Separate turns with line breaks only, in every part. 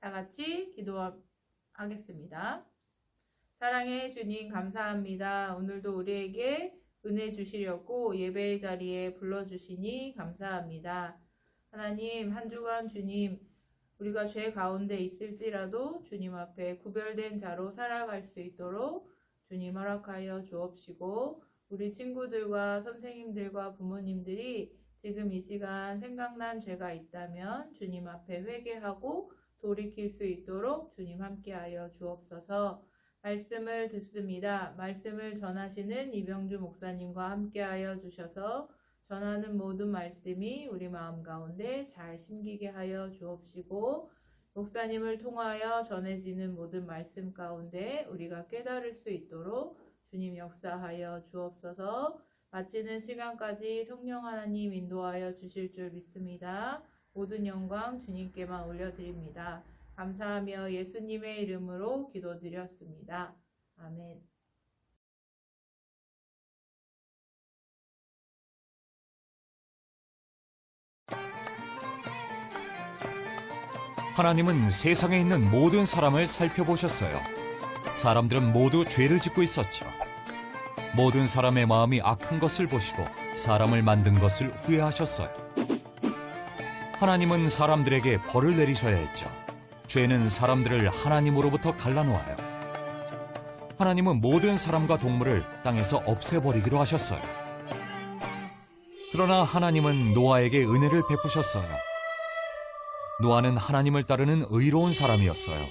다 같이 기도하겠습니다. 사랑의 주님 감사합니다. 오늘도 우리에게 은혜 주시려고 예배의 자리에 불러주시니 감사합니다. 하나님, 한 주간 주님, 우리가 죄 가운데 있을지라도 주님 앞에 구별된 자로 살아갈 수 있도록 주님 허락하여 주옵시고, 우리 친구들과 선생님들과 부모님들이 지금 이 시간 생각난 죄가 있다면 주님 앞에 회개하고 돌이킬 수 있도록 주님 함께하여 주옵소서. 말씀을 듣습니다. 말씀을 전하시는 이병주 목사님과 함께하여 주셔서 전하는 모든 말씀이 우리 마음 가운데 잘 심기게 하여 주옵시고, 목사님을 통하여 전해지는 모든 말씀 가운데 우리가 깨달을 수 있도록 주님 역사하여 주옵소서. 마치는 시간까지 성령 하나님 인도하여 주실 줄 믿습니다. 모든 영광 주님께만 올려드립니다. 감사하며 예수님의 이름으로 기도드렸습니다. 아멘.
하나님은 세상에 있는 모든 사람을 살펴보셨어요. 사람들은 모두 죄를 짓고 있었죠. 모든 사람의 마음이 악한 것을 보시고 사람을 만든 것을 후회하셨어요. 하나님은 사람들에게 벌을 내리셔야 했죠. 죄는 사람들을 하나님으로부터 갈라놓아요. 하나님은 모든 사람과 동물을 땅에서 없애버리기로 하셨어요. 그러나 하나님은 노아에게 은혜를 베푸셨어요. 노아는 하나님을 따르는 의로운 사람이었어요.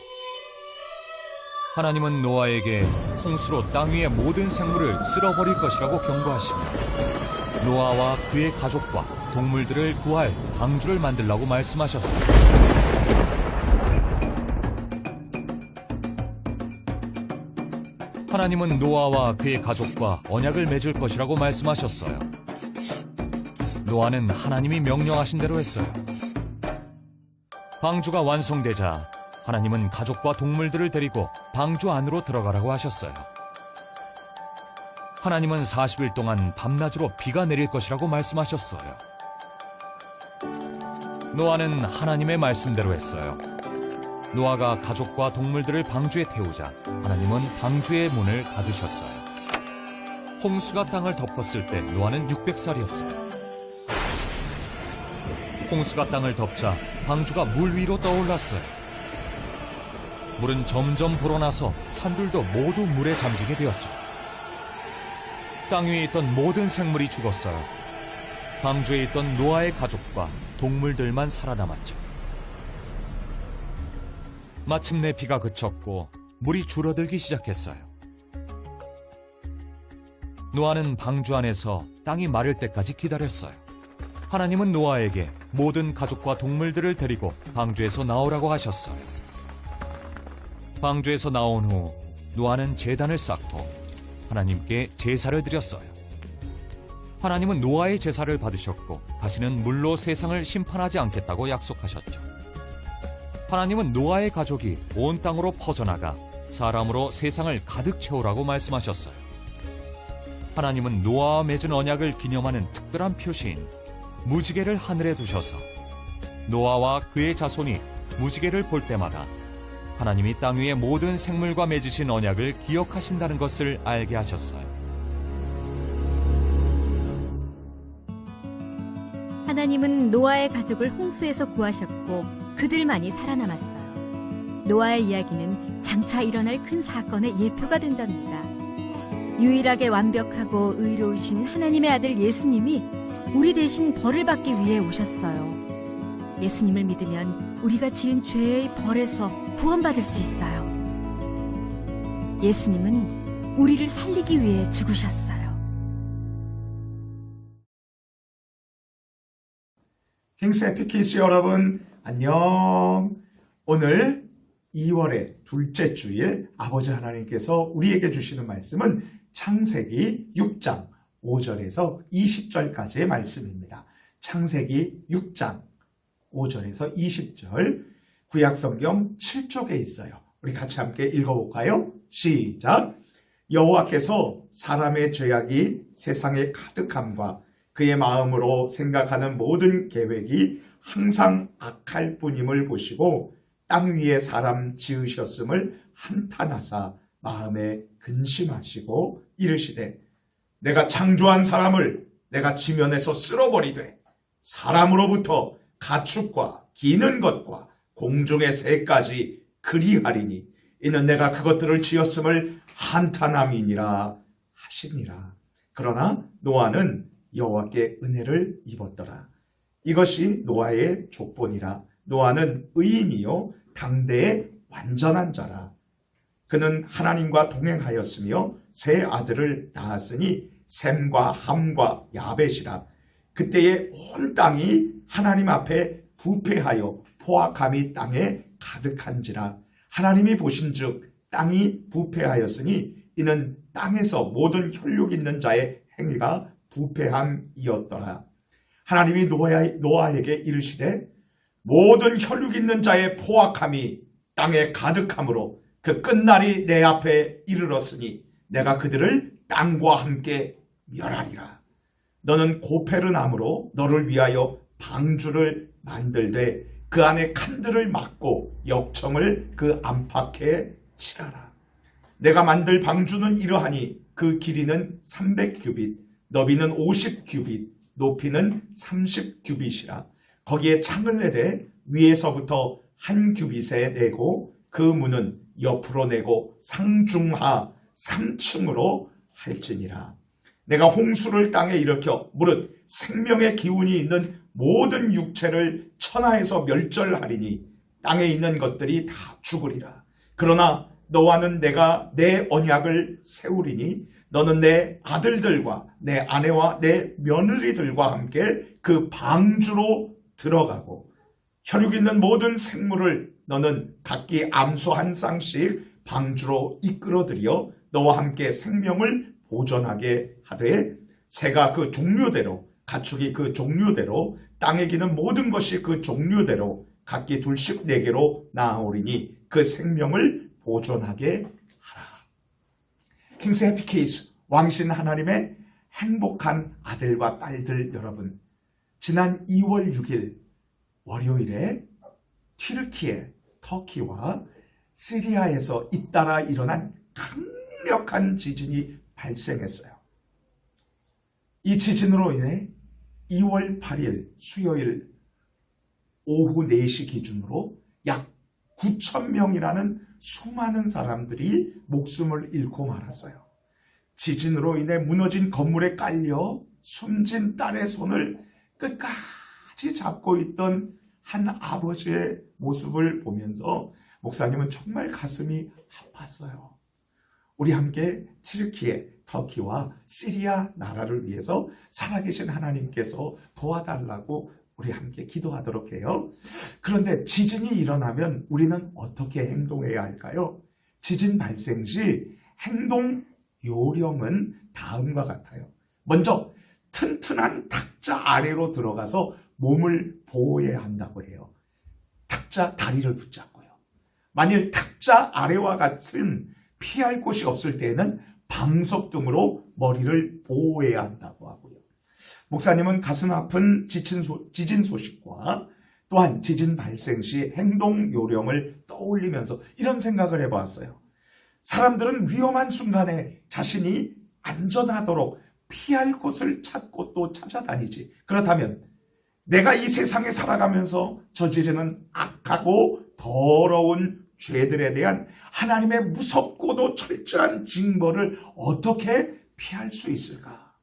하나님은 노아에게 홍수로 땅 위의 모든 생물을 쓸어버릴 것이라고 경고하시며 노아와 그의 가족과 동물들을 구할 방주를 만들라고 말씀하셨어요. 하나님은 노아와 그의 가족과 언약을 맺을 것이라고 말씀하셨어요. 노아는 하나님이 명령하신 대로 했어요. 방주가 완성되자 하나님은 가족과 동물들을 데리고 방주 안으로 들어가라고 하셨어요. 하나님은 40일 동안 밤낮으로 비가 내릴 것이라고 말씀하셨어요. 노아는 하나님의 말씀대로 했어요. 노아가 가족과 동물들을 방주에 태우자 하나님은 방주의 문을 닫으셨어요. 홍수가 땅을 덮었을 때 노아는 600살이었어요. 홍수가 땅을 덮자 방주가 물 위로 떠올랐어요. 물은 점점 불어나서 산들도 모두 물에 잠기게 되었죠. 땅 위에 있던 모든 생물이 죽었어요. 방주에 있던 노아의 가족과 동물들만 살아남았죠. 마침내 비가 그쳤고 물이 줄어들기 시작했어요. 노아는 방주 안에서 땅이 마를 때까지 기다렸어요. 하나님은 노아에게 모든 가족과 동물들을 데리고 방주에서 나오라고 하셨어요. 방주에서 나온 후 노아는 제단을 쌓고 하나님께 제사를 드렸어요. 하나님은 노아의 제사를 받으셨고 다시는 물로 세상을 심판하지 않겠다고 약속하셨죠. 하나님은 노아의 가족이 온 땅으로 퍼져나가 사람으로 세상을 가득 채우라고 말씀하셨어요. 하나님은 노아와 맺은 언약을 기념하는 특별한 표시인 무지개를 하늘에 두셔서 노아와 그의 자손이 무지개를 볼 때마다 하나님이 땅 위의 모든 생물과 맺으신 언약을 기억하신다는 것을 알게 하셨어요.
하나님은 노아의 가족을 홍수에서 구하셨고 그들만이 살아남았어요. 노아의 이야기는 장차 일어날 큰 사건의 예표가 된답니다. 유일하게 완벽하고 의로우신 하나님의 아들 예수님이 우리 대신 벌을 받기 위해 오셨어요. 예수님을 믿으면 우리가 지은 죄의 벌에서 구원받을 수 있어요. 예수님은 우리를 살리기 위해 죽으셨어요.
킹스 에피키스 여러분 안녕. 오늘 2월의 둘째 주일 아버지 하나님께서 우리에게 주시는 말씀은 창세기 6장 5절에서 20절까지의 말씀입니다. 창세기 6장 5절에서 20절 구약성경 7쪽에 있어요. 우리 같이 함께 읽어볼까요? 시작! 여호와께서 사람의 죄악이 세상에 가득함과 그의 마음으로 생각하는 모든 계획이 항상 악할 뿐임을 보시고 땅 위에 사람 지으셨음을 한탄하사 마음에 근심하시고 이르시되 내가 창조한 사람을 내가 지면에서 쓸어버리되 사람으로부터 가축과 기는 것과 공중의 새까지 그리하리니 이는 내가 그것들을 지었음을 한탄함이니라 하시니라. 그러나 노아는 여호와께 은혜를 입었더라. 이것이 노아의 족본이라. 노아는 의인이요 당대의 완전한 자라. 그는 하나님과 동행하였으며 세 아들을 낳았으니 셈과 함과 야벳이라. 그때의 온 땅이 하나님 앞에 부패하여 포악함이 땅에 가득한지라. 하나님이 보신즉 땅이 부패하였으니 이는 땅에서 모든 혈육 있는 자의 행위가 부패함이었더라. 하나님이 노아에게 이르시되 모든 혈육 있는 자의 포악함이 땅에 가득함으로 그 끝날이 내 앞에 이르렀으니 내가 그들을 땅과 함께 멸하리라. 너는 고페르나무로 너를 위하여 방주를 만들되 그 안에 칸들을 막고 역청을 그 안팎에 칠하라. 내가 만들 방주는 이러하니 그 길이는 300규빗, 너비는 50규빗, 높이는 30규빗이라. 거기에 창을 내되 위에서부터 한 규빗에 내고 그 문은 옆으로 내고 상중하 3층으로 할지니라. 내가 홍수를 땅에 일으켜 무릇 생명의 기운이 있는 모든 육체를 천하에서 멸절하리니 땅에 있는 것들이 다 죽으리라. 그러나 너와는 내가 내 언약을 세우리니 너는 내 아들들과 내 아내와 내 며느리들과 함께 그 방주로 들어가고 혈육 있는 모든 생물을 너는 각기 암소 한 쌍씩 방주로 이끌어들여 너와 함께 생명을 보존하게 하되 새가 그 종류대로 가축이 그 종류대로 땅에 기는 모든 것이 그 종류대로 각기 둘씩 내게로 나아오리니 그 생명을 보존하게 하라. 킹스 해피 케이스 왕신 하나님의 행복한 아들과 딸들 여러분, 지난 2월 6일 월요일에 튀르키예, 터키와 시리아에서 잇따라 일어난 강력한 지진이 발생했어요. 이 지진으로 인해 2월 8일 수요일 오후 4시 기준으로 약 9,000명이라는 수많은 사람들이 목숨을 잃고 말았어요. 지진으로 인해 무너진 건물에 깔려 숨진 딸의 손을 끝까지 잡고 있던 한 아버지의 모습을 보면서 목사님은 정말 가슴이 아팠어요. 우리 함께 튀르키예, 터키와 시리아 나라를 위해서 살아계신 하나님께서 도와달라고 우리 함께 기도하도록 해요. 그런데 지진이 일어나면 우리는 어떻게 행동해야 할까요? 지진 발생 시 행동 요령은 다음과 같아요. 먼저 튼튼한 탁자 아래로 들어가서 몸을 보호해야 한다고 해요. 탁자 다리를 붙잡고요. 만일 탁자 아래와 같은 피할 곳이 없을 때에는 방석 등으로 머리를 보호해야 한다고 하고요. 목사님은 가슴 아픈 지진 소식과 또한 지진 발생 시 행동 요령을 떠올리면서 이런 생각을 해보았어요. 사람들은 위험한 순간에 자신이 안전하도록 피할 곳을 찾고 또 찾아다니지. 그렇다면 내가 이 세상에 살아가면서 저지르는 악하고 더러운 죄들에 대한 하나님의 무섭고도 철저한 징벌을 어떻게 피할 수 있을까?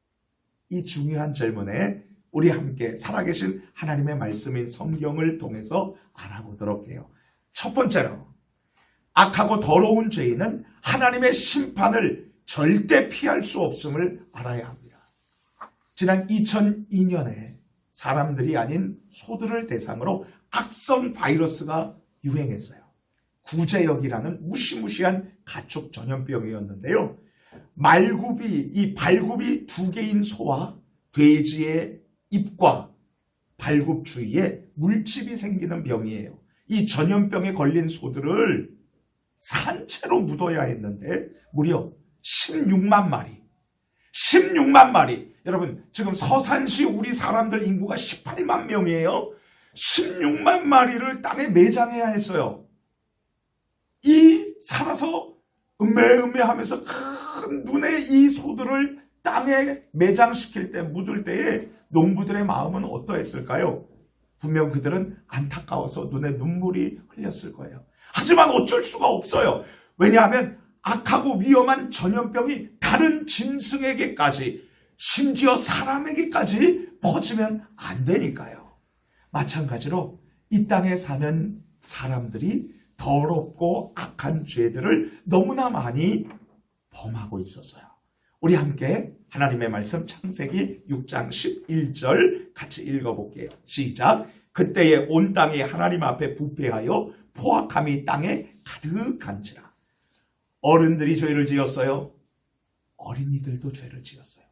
이 중요한 질문에 우리 함께 살아계신 하나님의 말씀인 성경을 통해서 알아보도록 해요. 첫 번째로, 악하고 더러운 죄인은 하나님의 심판을 절대 피할 수 없음을 알아야 합니다. 지난 2002년에 사람들이 아닌 소들을 대상으로 악성 바이러스가 유행했어요. 구제역이라는 무시무시한 가축 전염병이었는데요. 이 발굽이 2개인 소와 돼지의 입과 발굽 주위에 물집이 생기는 병이에요. 이 전염병에 걸린 소들을 산채로 묻어야 했는데 무려 16만 마리. 16만 마리. 여러분, 지금 서산시 우리 사람들 인구가 18만 명이에요. 16만 마리를 땅에 매장해야 했어요. 이 살아서 음매하면서 큰 눈에 이 소들을 땅에 매장시킬 때, 묻을 때에 농부들의 마음은 어떠했을까요? 분명 그들은 안타까워서 눈에 눈물이 흘렸을 거예요. 하지만 어쩔 수가 없어요. 왜냐하면 악하고 위험한 전염병이 다른 짐승에게까지, 심지어 사람에게까지 퍼지면 안 되니까요. 마찬가지로 이 땅에 사는 사람들이 더럽고 악한 죄들을 너무나 많이 범하고 있었어요. 우리 함께 하나님의 말씀 창세기 6장 11절 같이 읽어볼게요. 시작. 그때에 온 땅이 하나님 앞에 부패하여 포악함이 땅에 가득한지라. 어른들이 죄를 지었어요. 어린이들도 죄를 지었어요.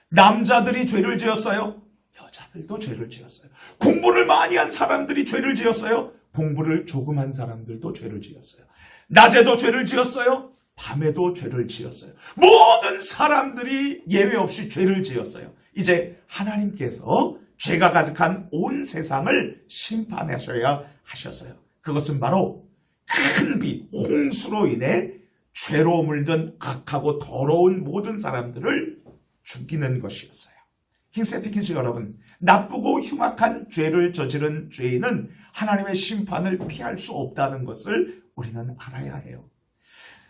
남자들이 죄를 지었어요. 여자들도 죄를 지었어요. 공부를 많이 한 사람들이 죄를 지었어요. 공부를 조금 한 사람들도 죄를 지었어요. 낮에도 죄를 지었어요. 밤에도 죄를 지었어요. 모든 사람들이 예외 없이 죄를 지었어요. 이제 하나님께서 죄가 가득한 온 세상을 심판하셔야 하셨어요. 그것은 바로 큰 비, 홍수로 인해 죄로 물든 악하고 더러운 모든 사람들을 죽이는 것이었어요. 킹세피키스 여러분, 나쁘고 흉악한 죄를 저지른 죄인은 하나님의 심판을 피할 수 없다는 것을 우리는 알아야 해요.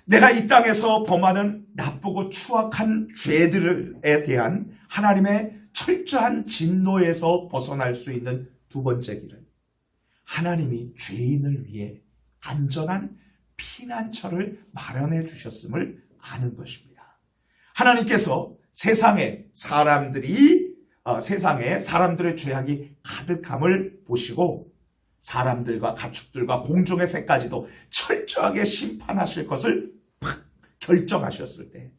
내가 이 땅에서 범하는 나쁘고 추악한 죄들에 대한 하나님의 철저한 진노에서 벗어날 수 있는 두 번째 길은 하나님이 죄인을 위해 안전한 피난처를 마련해 주셨음을 아는 것입니다. 하나님께서 세상에 사람들의 죄악이 가득함을 보시고 사람들과 가축들과 공중의 새까지도 철저하게 심판하실 것을 결정하셨을 때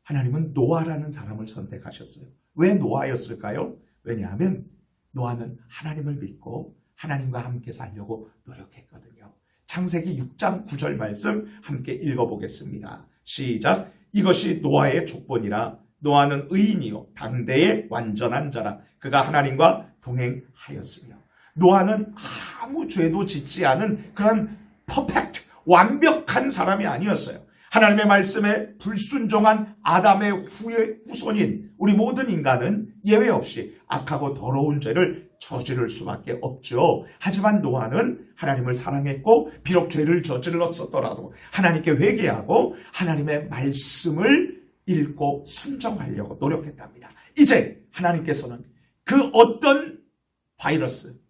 하나님은 노아라는 사람을 선택하셨어요. 왜 노아였을까요? 왜냐하면 노아는 하나님을 믿고 하나님과 함께 살려고 노력했거든요. 창세기 6장 9절 말씀 함께 읽어보겠습니다. 시작. 이것이 노아의 족본이라. 노아는 의인이요 당대의 완전한 자라. 그가 하나님과 동행하였으며. 노아는 아무 죄도 짓지 않은 그런 퍼펙트, 완벽한 사람이 아니었어요. 하나님의 말씀에 불순종한 아담의 후손인 우리 모든 인간은 예외 없이 악하고 더러운 죄를 저지를 수밖에 없죠. 하지만 노아는 하나님을 사랑했고 비록 죄를 저질렀었더라도 하나님께 회개하고 하나님의 말씀을 읽고 순종하려고 노력했답니다. 이제 하나님께서는 그 어떤 바이러스,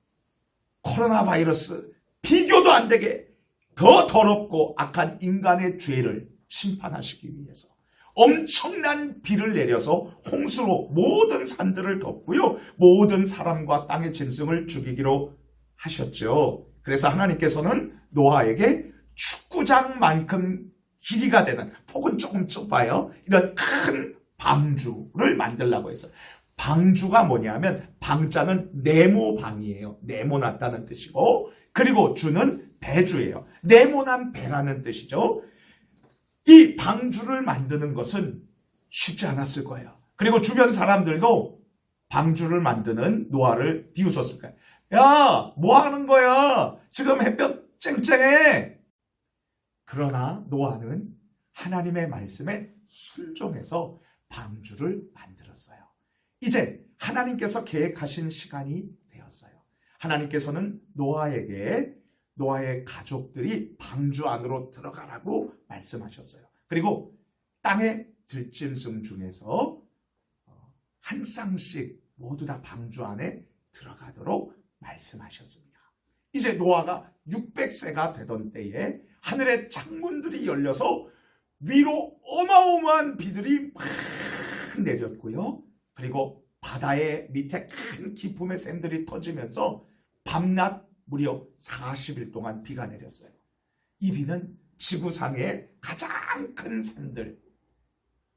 코로나 바이러스 비교도 안 되게 더 더럽고 악한 인간의 죄를 심판하시기 위해서 엄청난 비를 내려서 홍수로 모든 산들을 덮고요. 모든 사람과 땅의 짐승을 죽이기로 하셨죠. 그래서 하나님께서는 노아에게 축구장만큼 길이가 되는, 폭은 조금 좁아요. 이런 큰 방주를 만들라고 했어요. 방주가 뭐냐면 방자는 네모방이에요. 네모났다는 뜻이고, 그리고 주는 배주예요. 네모난 배라는 뜻이죠. 이 방주를 만드는 것은 쉽지 않았을 거예요. 그리고 주변 사람들도 방주를 만드는 노아를 비웃었을 거예요. 야, 뭐 하는 거야? 지금 햇볕 쨍쨍해. 그러나 노아는 하나님의 말씀에 순종해서 방주를 만들었어요. 이제 하나님께서 계획하신 시간이 되었어요. 하나님께서는 노아의 가족들이 방주 안으로 들어가라고 말씀하셨어요. 그리고 땅의 들짐승 중에서 한 쌍씩 모두 다 방주 안에 들어가도록 말씀하셨습니다. 이제 노아가 600세가 되던 때에 하늘의 창문들이 열려서 위로 어마어마한 비들이 막 내렸고요. 그리고 바다의 밑에 큰 기품의 샘들이 터지면서 밤낮 무려 40일 동안 비가 내렸어요. 이 비는 지구상의 가장 큰 산들,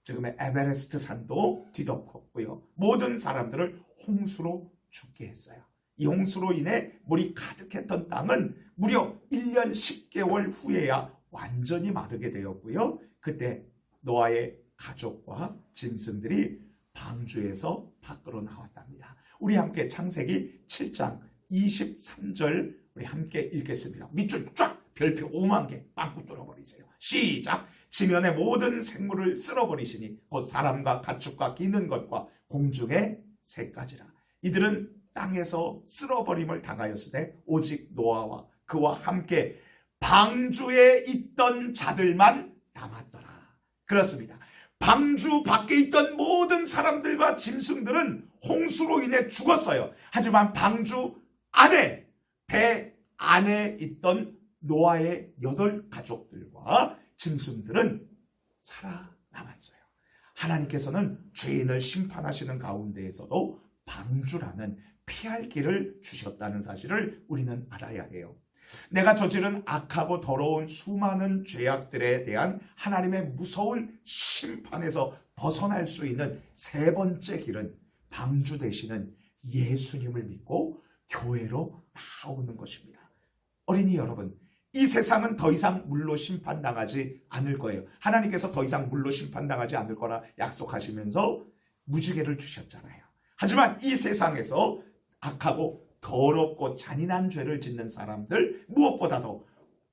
지금의 에베레스트 산도 뒤덮었고요. 모든 사람들을 홍수로 죽게 했어요. 이 홍수로 인해 물이 가득했던 땅은 무려 1년 10개월 후에야 완전히 마르게 되었고요. 그때 노아의 가족과 짐승들이 방주에서 밖으로 나왔답니다. 우리 함께 창세기 7장 23절 우리 함께 읽겠습니다. 밑줄 쫙 별표 5만 개 빵꾸 뚫어버리세요. 시작. 지면의 모든 생물을 쓸어버리시니 곧 사람과 가축과 기는 것과 공중의 새까지라. 이들은 땅에서 쓸어버림을 당하였으되 오직 노아와 그와 함께 방주에 있던 자들만 남았더라. 그렇습니다. 방주 밖에 있던 모든 사람들과 짐승들은 홍수로 인해 죽었어요. 하지만 방주 안에, 배 안에 있던 노아의 8가족들과 짐승들은 살아남았어요. 하나님께서는 죄인을 심판하시는 가운데에서도 방주라는 피할 길을 주셨다는 사실을 우리는 알아야 해요. 내가 저지른 악하고 더러운 수많은 죄악들에 대한 하나님의 무서운 심판에서 벗어날 수 있는 세 번째 길은 방주 되시는 예수님을 믿고 교회로 나오는 것입니다. 어린이 여러분, 이 세상은 더 이상 물로 심판당하지 않을 거예요. 하나님께서 더 이상 물로 심판당하지 않을 거라 약속하시면서 무지개를 주셨잖아요. 하지만 이 세상에서 악하고 더럽고 잔인한 죄를 짓는 사람들, 무엇보다도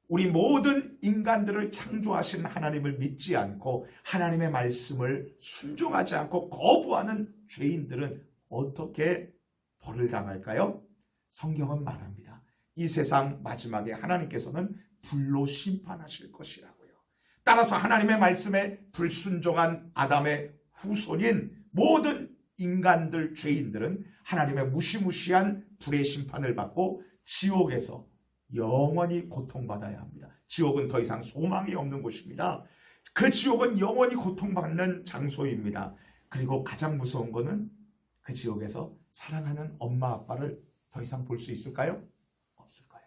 우리 모든 인간들을 창조하신 하나님을 믿지 않고 하나님의 말씀을 순종하지 않고 거부하는 죄인들은 어떻게 벌을 당할까요? 성경은 말합니다. 이 세상 마지막에 하나님께서는 불로 심판하실 것이라고요. 따라서 하나님의 말씀에 불순종한 아담의 후손인 모든 인간들, 죄인들은 하나님의 무시무시한 불의 심판을 받고 지옥에서 영원히 고통받아야 합니다. 지옥은 더 이상 소망이 없는 곳입니다. 그 지옥은 영원히 고통받는 장소입니다. 그리고 가장 무서운 거는 그 지옥에서 사랑하는 엄마 아빠를 더 이상 볼 수 있을까요? 없을 거예요.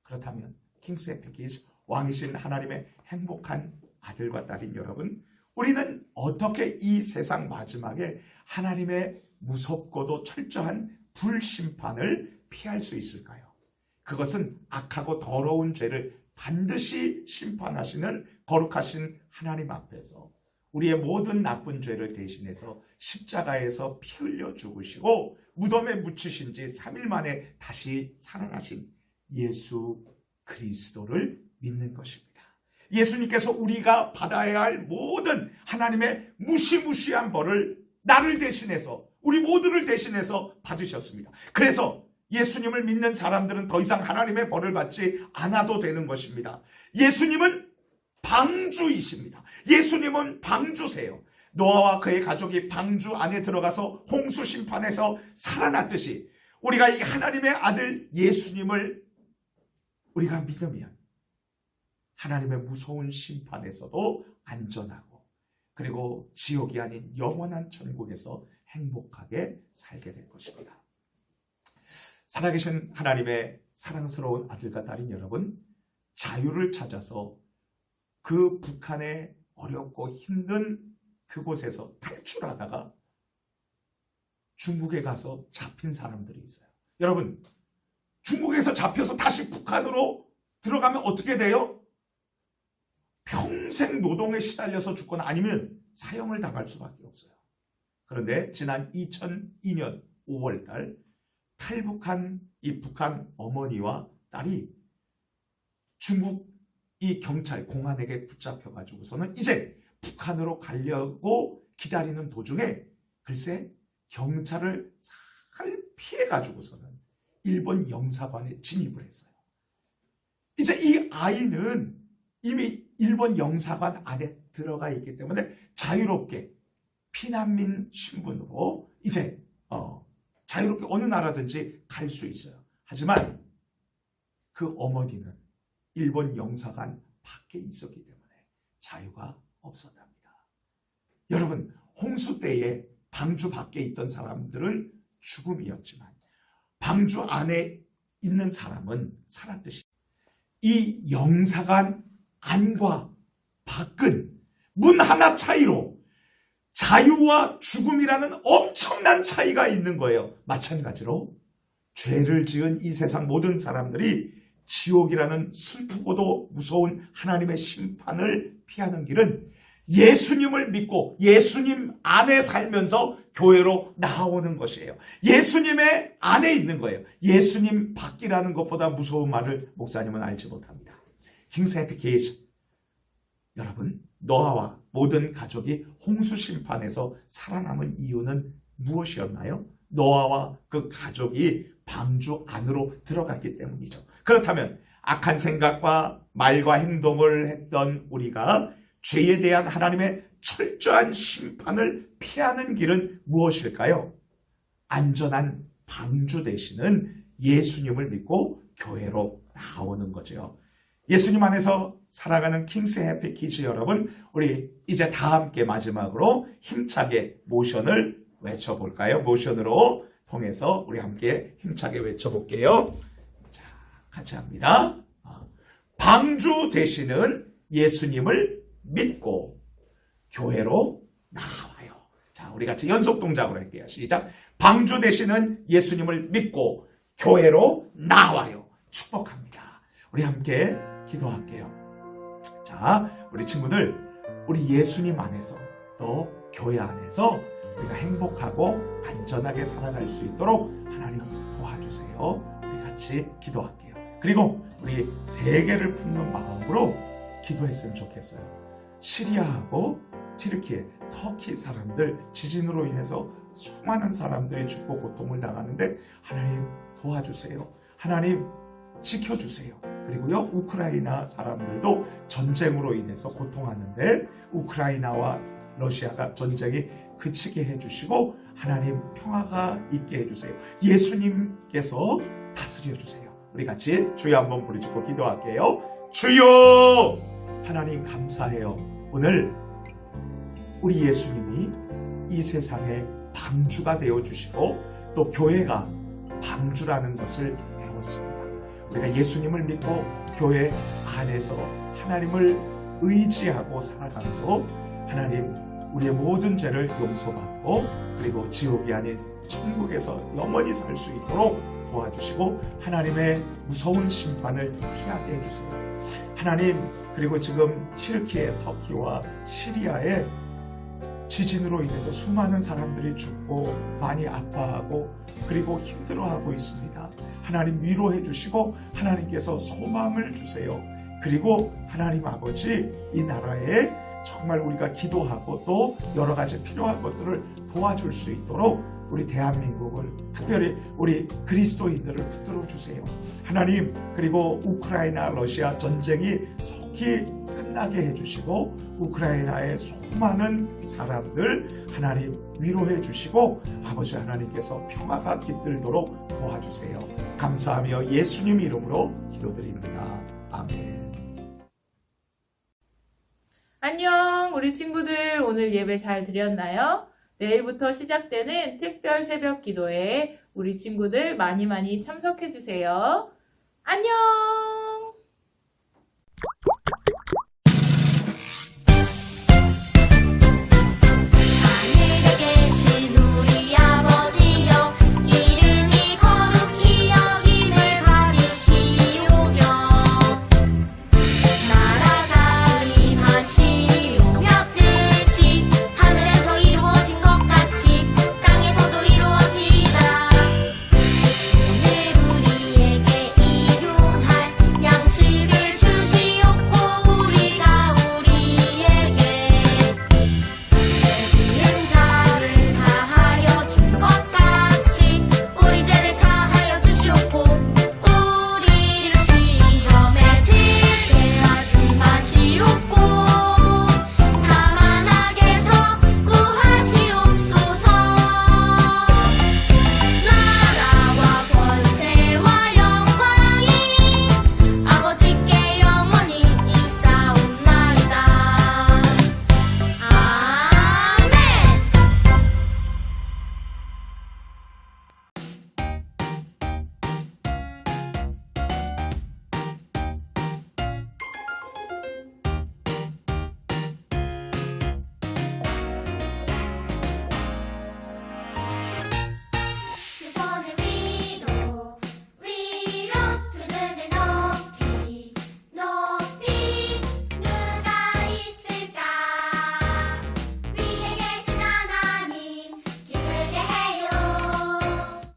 그렇다면 킹스 에피키스, 왕이신 하나님의 행복한 아들과 딸인 여러분, 우리는 어떻게 이 세상 마지막에 하나님의 무섭고도 철저한 불심판을 피할 수 있을까요? 그것은 악하고 더러운 죄를 반드시 심판하시는 거룩하신 하나님 앞에서 우리의 모든 나쁜 죄를 대신해서 십자가에서 피 흘려 죽으시고 무덤에 묻히신 지 3일 만에 다시 살아나신 예수 그리스도를 믿는 것입니다. 예수님께서 우리가 받아야 할 모든 하나님의 무시무시한 벌을 나를 대신해서, 우리 모두를 대신해서 받으셨습니다. 그래서 예수님을 믿는 사람들은 더 이상 하나님의 벌을 받지 않아도 되는 것입니다. 예수님은 방주이십니다. 예수님은 방주세요. 노아와 그의 가족이 방주 안에 들어가서 홍수 심판에서 살아났듯이 우리가 이 하나님의 아들 예수님을 우리가 믿으면 하나님의 무서운 심판에서도 안전하고, 그리고 지옥이 아닌 영원한 천국에서 행복하게 살게 될 것입니다. 살아계신 하나님의 사랑스러운 아들과 딸인 여러분, 자유를 찾아서 그 북한의 어렵고 힘든 그곳에서 탈출하다가 중국에 가서 잡힌 사람들이 있어요. 여러분, 중국에서 잡혀서 다시 북한으로 들어가면 어떻게 돼요? 평생 노동에 시달려서 죽거나 아니면 사형을 당할 수밖에 없어요. 그런데 지난 2002년 5월달 탈북한 이 북한 어머니와 딸이 중국 이 경찰 공안에게 붙잡혀가지고서는 이제 북한으로 가려고 기다리는 도중에 글쎄 경찰을 잘 피해가지고서는 일본 영사관에 진입을 했어요. 이제 이 아이는 이미 일본 영사관 안에 들어가 있기 때문에 자유롭게 피난민 신분으로 이제 자유롭게 어느 나라든지 갈 수 있어요. 하지만 그 어머니는 일본 영사관 밖에 있었기 때문에 자유가 없었답니다. 여러분, 홍수 때에 방주 밖에 있던 사람들은 죽음이었지만 방주 안에 있는 사람은 살았듯이 이 영사관 안과 밖은 문 하나 차이로 자유와 죽음이라는 엄청난 차이가 있는 거예요. 마찬가지로 죄를 지은 이 세상 모든 사람들이 지옥이라는 슬프고도 무서운 하나님의 심판을 피하는 길은 예수님을 믿고 예수님 안에 살면서 교회로 나오는 것이에요. 예수님의 안에 있는 거예요. 예수님 밖이라는 것보다 무서운 말을 목사님은 알지 못합니다. 킹스 해피 키즈. 여러분, 노아와 모든 가족이 홍수 심판에서 살아남은 이유는 무엇이었나요? 노아와 그 가족이 방주 안으로 들어갔기 때문이죠. 그렇다면 악한 생각과 말과 행동을 했던 우리가 죄에 대한 하나님의 철저한 심판을 피하는 길은 무엇일까요? 안전한 방주 되시는 예수님을 믿고 교회로 나오는 거죠. 예수님 안에서 살아가는 킹스 해피 키즈 여러분, 우리 이제 다 함께 마지막으로 힘차게 모션을 외쳐볼까요? 모션으로 통해서 우리 함께 힘차게 외쳐볼게요. 자, 같이 합니다. 방주 되시는 예수님을 믿고 교회로 나와요. 자, 우리 같이 연속 동작으로 할게요. 시작. 방주 되시는 예수님을 믿고 교회로 나와요. 축복합니다. 우리 함께 기도할게요. 자, 우리 친구들, 우리 예수님 안에서 또 교회 안에서 우리가 행복하고 안전하게 살아갈 수 있도록 하나님 도와주세요. 우리 같이 기도할게요. 그리고 우리 세계를 품는 마음으로 기도했으면 좋겠어요. 시리아하고 튀르키예, 터키 사람들 지진으로 인해서 수많은 사람들이 죽고 고통을 당하는데 하나님 도와주세요. 하나님 지켜주세요. 그리고요, 우크라이나 사람들도 전쟁으로 인해서 고통하는데 우크라이나와 러시아가 전쟁이 그치게 해주시고 하나님 평화가 있게 해주세요. 예수님께서 다스려주세요. 우리 같이 주여 한번 부르짖고 기도할게요. 주여! 하나님 감사해요. 오늘 우리 예수님이 이 세상에 방주가 되어주시고 또 교회가 방주라는 것을 배웠습니다. 우리가 예수님을 믿고 교회 안에서 하나님을 의지하고 살아가므로 하나님 우리의 모든 죄를 용서받고 그리고 지옥이 아닌 천국에서 영원히 살 수 있도록 도와주시고 하나님의 무서운 심판을 피하게 해주세요. 하나님, 그리고 지금 튀르키예, 터키와 시리아에 지진으로 인해서 수많은 사람들이 죽고 많이 아파하고 그리고 힘들어하고 있습니다. 하나님 위로해 주시고 하나님께서 소망을 주세요. 그리고 하나님 아버지, 이 나라에 정말 우리가 기도하고 또 여러 가지 필요한 것들을 도와줄 수 있도록 우리 대한민국을 특별히 우리 그리스도인들을 붙들어 주세요. 하나님, 그리고 우크라이나 러시아 전쟁이 속히 끝나게 해주시고 우크라이나의 수많은 사람들 하나님 위로해 주시고 아버지 하나님께서 평화가 깃들도록 도와주세요. 감사하며 예수님 이름으로 기도드립니다. 아멘.
안녕, 우리 친구들 오늘 예배 잘 드렸나요? 내일부터 시작되는 특별 새벽 기도에 우리 친구들 많이 참석해 주세요. 안녕!